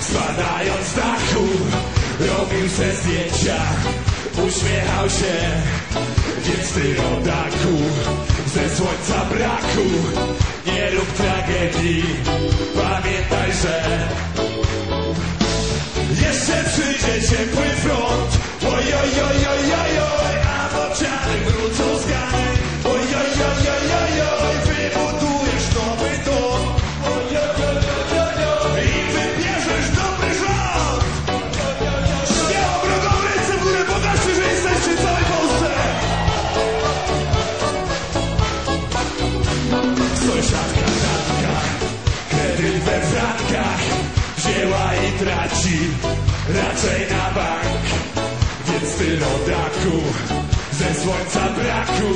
Spadając z dachu, robił se zdjęcia, uśmiechał się, więc ty rodaku, ze słońca braku, nie rób tragedii, pamiętaj, że jeszcze przyjdzie ciepły front. Oj, oj, oj, oj, oj, oj, a bociany wrócą z gany. Oj, oj, oj, oj, oj, oj, wybudujesz nowy dom. Oj, oj, oj, oj, oj, i wybierzesz dobry rząd. Śmiało drogą ręce w górę, pokażcie, że jesteście w całej Polsce. Sąsiadka tatka, kredyt we frankach, wzięła i traci, raczej na bank. Więc ty rodaku, ze słońca braku,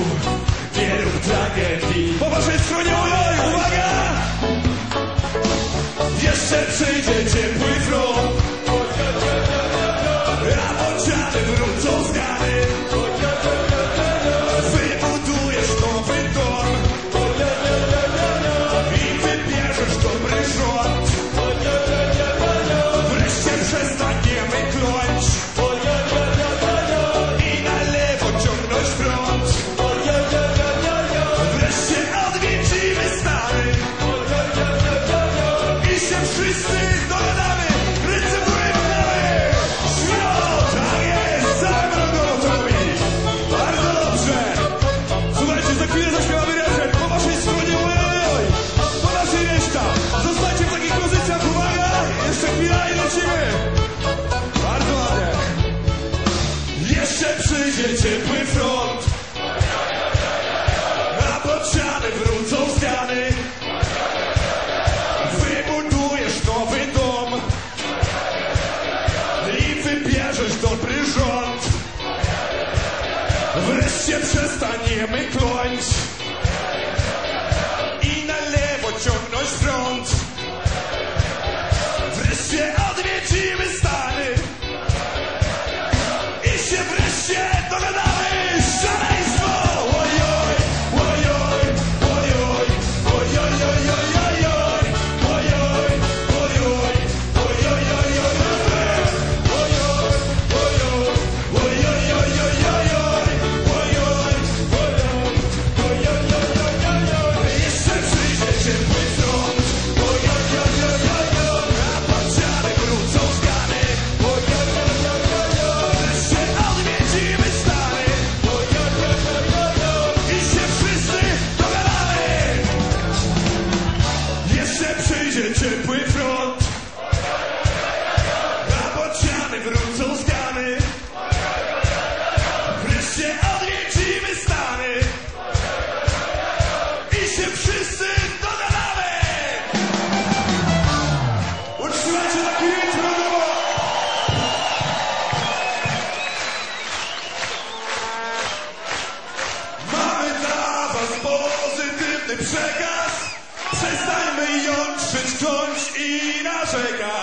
nie rób tragedii. Po waszej stronie, ojoj, uwaga! Jeszcze przyjdzie ciepły front, a bociany wrócą z gany. Wybudujesz nowy dom i wybierzesz dobry rząd. Wreszcie przestaniemy kląć i na lewo ciągnąć front. Wreszcie odwiedzimy stary i się wszyscy dogadamy. Ręce w górę machamy. Śmiało, tak jest, całym rogowo to robić. Bardzo dobrze. Słuchajcie, za chwilę zaśpiewamy refren. Po waszej stronie, ojoj, po naszej reszta. Zostańcie w takich pozycjach, uwaga. Jeszcze chwila i lecimy. Bardzo ładnie. Jeszcze przyjdzie ciepły front, a bociany wrócą z gany. Wybudujesz nowy dom i wybierzesz dobry rząd. Wreszcie przestaniemy kląć i na lewo ciągnąć front. Wreszcie odwiedzimy Stany i się wreszcie dogadamy. Szaleństwo! Ojoj, ojoj, ojoj, ojoj, ojoj, ojoj, ojoj, ojoj, ojoj, ojoj, jeszcze przyjdzie ciepły front. A bociany wrócą z gany. Wreszcie odwiedzimy Stany i się wszyscy dogadamy. Jeszcze przyjdzie ciepły front, a bociany wrócą z gany. Wreszcie odwiedzimy Stany i się wszyscy dogadamy. Utrzymajcie taki rytm rodowo. Mamy dla was pozytywny przekaz. Przestańmy jątrzyć, kląć i narzekać.